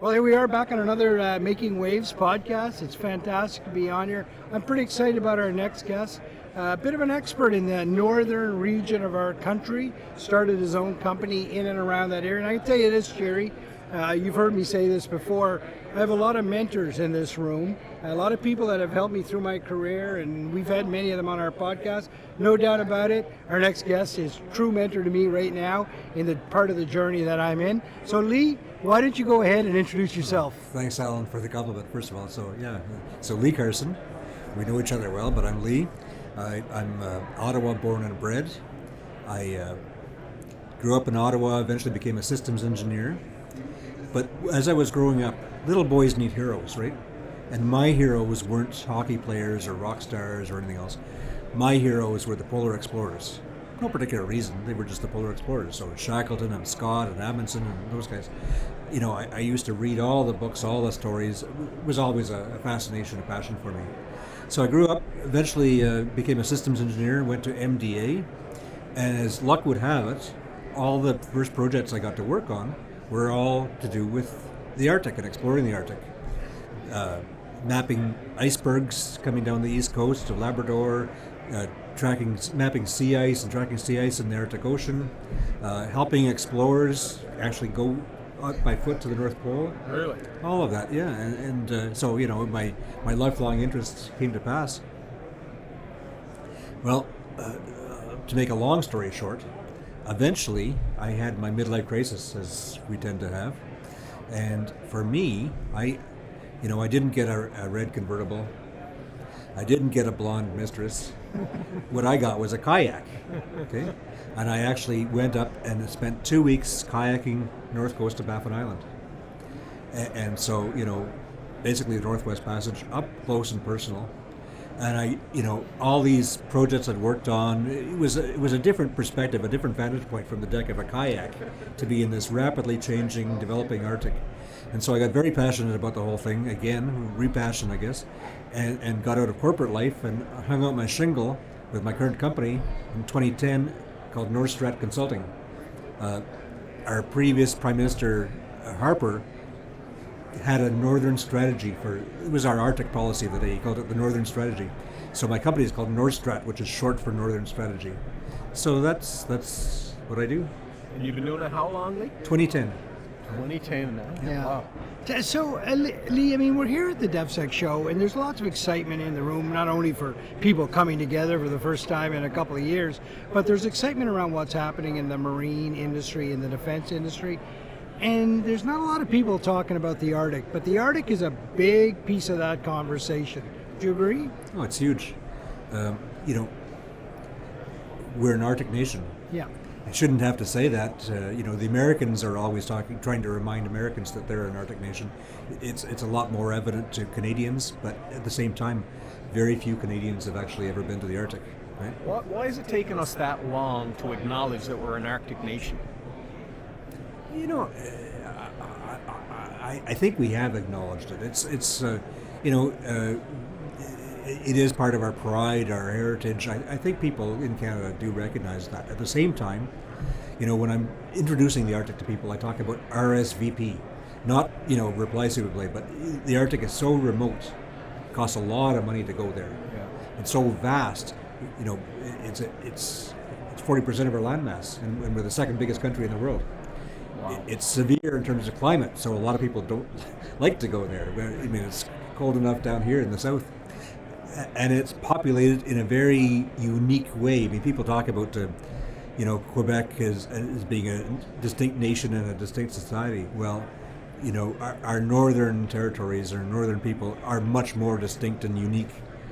Well, here we are back on another Making Waves podcast. It's fantastic to be on here. I'm pretty excited about our next guest. A bit of an expert in the northern region of our country. Started his own company in and around that area. And I can tell you this, Jerry, you've heard me say this before. I have a lot of mentors in this room, a lot of people that have helped me through my career, and we've had many of them on our podcast. No doubt about it, our next guest is a true mentor to me right now in the part of the journey that I'm in. So Lee, why don't you go ahead and introduce yourself? Thanks, Alan, for the compliment, first of all. So Lee Carson, we know each other well, but I'm Lee. I'm Ottawa born and bred. I grew up in Ottawa, eventually became a systems engineer. But as I was growing up, little boys need heroes, right? And my heroes weren't hockey players or rock stars or anything else. My heroes were the polar explorers. No particular reason, they were just the polar explorers. So Shackleton and Scott and Amundson and those guys. You know, I used to read all the books, all the stories. It was always a fascination, a passion for me. So I grew up, eventually became a systems engineer, went to MDA, and as luck would have it, all the first projects I got to work on were all to do with the Arctic and exploring the Arctic. Mapping icebergs coming down the east coast of Labrador, mapping sea ice and tracking sea ice in the Arctic Ocean, helping explorers actually go by foot to the North Pole. Really? All of that, yeah. So, you know, my lifelong interests came to pass. Well, to make a long story short, eventually I had my midlife crisis, as we tend to have. And for me, I didn't get a red convertible. I didn't get a blonde mistress. What I got was a kayak, okay? And I actually went up and spent 2 weeks kayaking north coast of Baffin Island. And so, you know, basically the Northwest Passage, up close and personal. And all these projects I'd worked on, it was a different perspective, a different vantage point from the deck of a kayak to be in this rapidly changing, developing Arctic. And so I got very passionate about the whole thing, again, repassion, I guess, and got out of corporate life and hung out my shingle with my current company in 2010 called Norstrat Consulting. Our previous Prime Minister, Harper, had a northern strategy it was our Arctic policy that he called it the Northern Strategy. So my company is called Norstrat, which is short for Northern Strategy. So that's what I do. And you've been doing it how long, Lee? 2010. 2010 now. Yeah. Wow. So, Lee, I mean, we're here at the DevSec show, and there's lots of excitement in the room, not only for people coming together for the first time in a couple of years, but there's excitement around what's happening in the marine industry, in the defense industry. And there's not a lot of people talking about the Arctic, but the Arctic is a big piece of that conversation. Do you agree? Oh, it's huge. We're an Arctic nation. Yeah. I shouldn't have to say that. The Americans are always trying to remind Americans that they're an Arctic nation. It's a lot more evident to Canadians, but at the same time, very few Canadians have actually ever been to the Arctic. Right? Why is it taking us that long to acknowledge that we're an Arctic nation? You know, I think we have acknowledged it. It is part of our pride, our heritage. I think people in Canada do recognize that. At the same time, you know, when I'm introducing the Arctic to people, I talk about RSVP, not, reply superplay, but the Arctic is so remote, it costs a lot of money to go there. Yeah. It's so vast, it's 40% of our landmass, and we're the second biggest country in the world. Wow. It's severe in terms of climate, so a lot of people don't like to go there. I mean, it's cold enough down here in the south. And it's populated in a very unique way. I mean, people talk about, Quebec as being a distinct nation and a distinct society. Well, our northern territories, our northern people are much more distinct and unique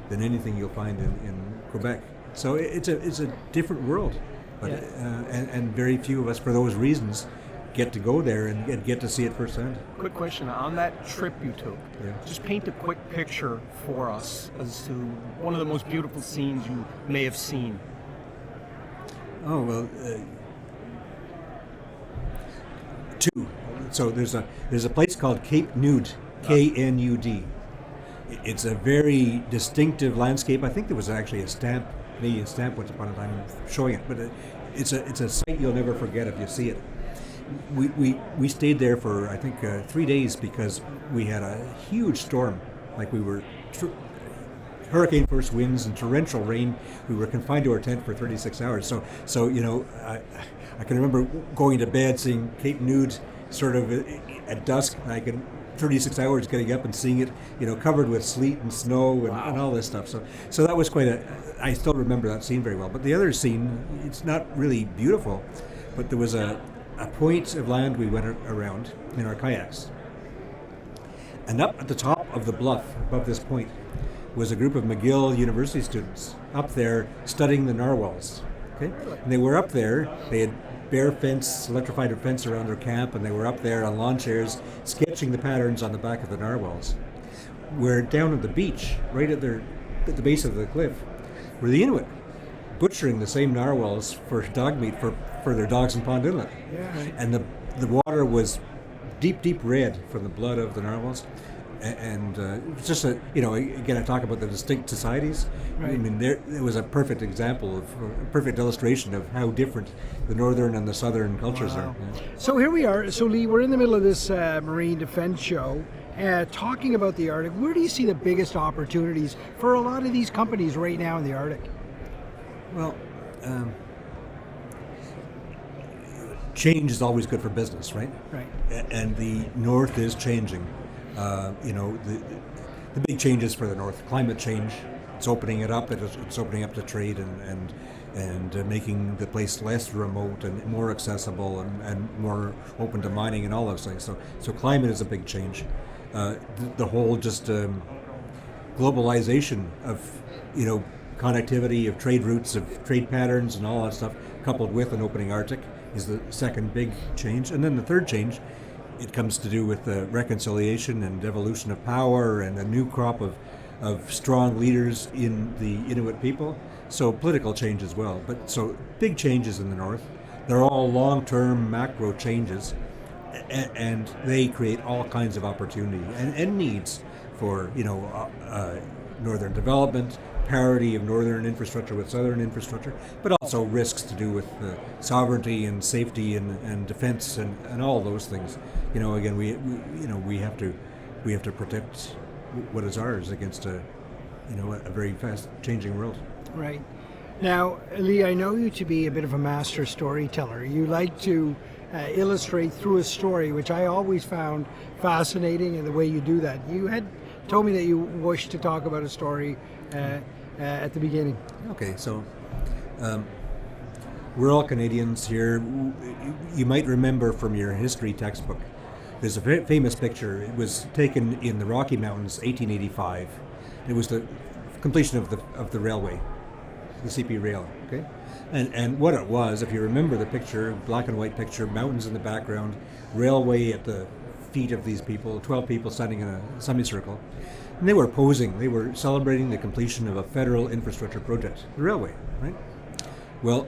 than anything you'll find in Quebec. So it's a different world. But, Yeah. and very few of us, for those reasons, get to go there and get to see it firsthand. Quick question, on that trip you took, Yeah. just paint a quick picture for us as to one of the most beautiful scenes you may have seen. Oh, well, two. So there's a place called Cape Nud, Knud. It's a very distinctive landscape. I think there was actually a Canadian stamp once upon a time showing it, but it's a sight you'll never forget if you see it. we stayed there for I think 3 days because we had a huge storm. Like we were hurricane force winds and torrential rain. We were confined to our tent for 36 hours. So I can remember going to bed, seeing Cape Nude sort of at dusk. And I could 36 hours getting up and seeing it, covered with sleet and snow and all this stuff. So that was quite I still remember that scene very well. But the other scene, it's not really beautiful, but there was a point of land we went around in our kayaks. And up at the top of the bluff above this point was a group of McGill University students up there studying the narwhals. Okay? And they were up there, they had bare fence, electrified fence around their camp, and they were up there on lawn chairs sketching the patterns on the back of the narwhals. We're down at the beach, right at the base of the cliff, were the Inuit butchering the same narwhals for dog meat for their dogs in Pond Inlet. Yeah. And the water was deep red from the blood of the narwhals. And it's just again, I talk about the distinct societies. Right. I mean, it was a perfect example a perfect illustration of how different the northern and the southern cultures are. Yeah. So here we are. So Lee, we're in the middle of this marine defense show, talking about the Arctic. Where do you see the biggest opportunities for a lot of these companies right now in the Arctic? Well, change is always good for business, right? Right. And the North is changing. The big changes for the North, climate change. It's opening it up. It's opening up to trade and making the place less remote and more accessible and more open to mining and all those things. So climate is a big change. The whole just globalization of connectivity of trade routes, of trade patterns, and all that stuff, coupled with an opening Arctic, is the second big change. And then the third change, it comes to do with the reconciliation and devolution of power and a new crop of strong leaders in the Inuit people. So political change as well. But so big changes in the North. They're all long-term macro changes, and they create all kinds of opportunity and needs for northern development, parity of northern infrastructure with southern infrastructure, but also risks to do with sovereignty and safety and defense and all those things. Again, we have to protect what is ours against a very fast changing world. Right. Now, Lee, I know you to be a bit of a master storyteller. You like to illustrate through a story, which I always found fascinating in the way you do that. You had told me that you wished to talk about a story at the beginning. Okay, so we're all Canadians here. You might remember from your history textbook, there's a famous picture. It was taken in the Rocky Mountains, 1885. It was the completion of the railway, the CP rail. Okay, and what it was, if you remember the picture, black and white picture, mountains in the background, railway at the feet of these people, 12 people standing in a semicircle. And they were posing, they were celebrating the completion of a federal infrastructure project, the railway, right? Well,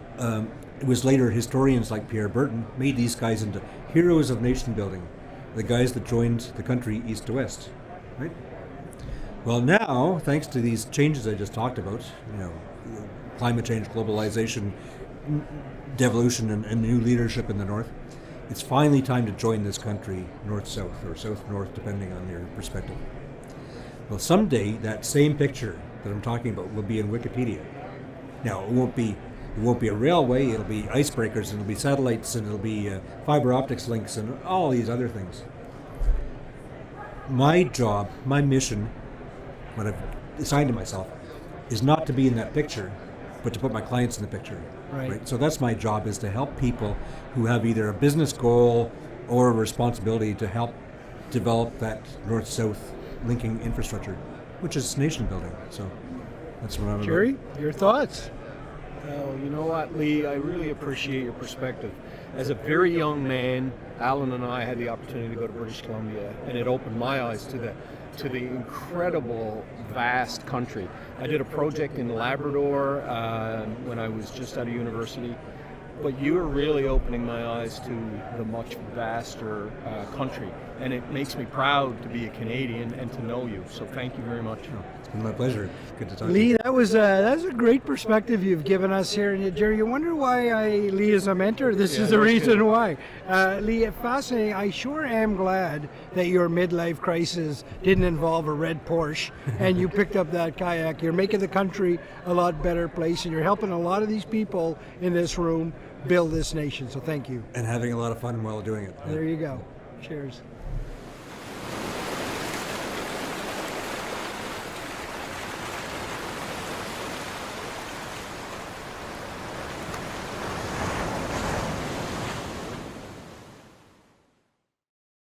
it was later historians like Pierre Burton made these guys into heroes of nation building, the guys that joined the country east to west, right? Well, now, thanks to these changes I just talked about, climate change, globalization, devolution, and new leadership in the North, it's finally time to join this country north-south or south-north, depending on your perspective. Well, someday that same picture that I'm talking about will be in Wikipedia. Now, it won't be a railway. It'll be icebreakers, and it'll be satellites, and it'll be fiber optics links, and all these other things. My job, my mission, what I've assigned to myself, is not to be in that picture, but to put my clients in the picture. Right. So that's my job, is to help people who have either a business goal or a responsibility to help develop that north-south linking infrastructure, which is nation building. So that's what I'm about. Jerry, your thoughts? Well, you know what, Lee, I really appreciate your perspective. As a very young man, Alan and I had the opportunity to go to British Columbia, and it opened my eyes to the incredible, vast country. I did a project in Labrador when I was just out of university, but you're really opening my eyes to the much vaster country, and it makes me proud to be a Canadian and to know you. So thank you very much. It's been my pleasure. Good to talk to Lee, you. that's a great perspective you've given us here. And Jerry, you wonder why Lee is a mentor? This is the reason why. Lee, fascinating. I sure am glad that your midlife crisis didn't involve a red Porsche and you picked up that kayak. You're making the country a lot better place, and you're helping a lot of these people in this room build this nation. So thank you. And having a lot of fun while doing it. There you go. Cheers.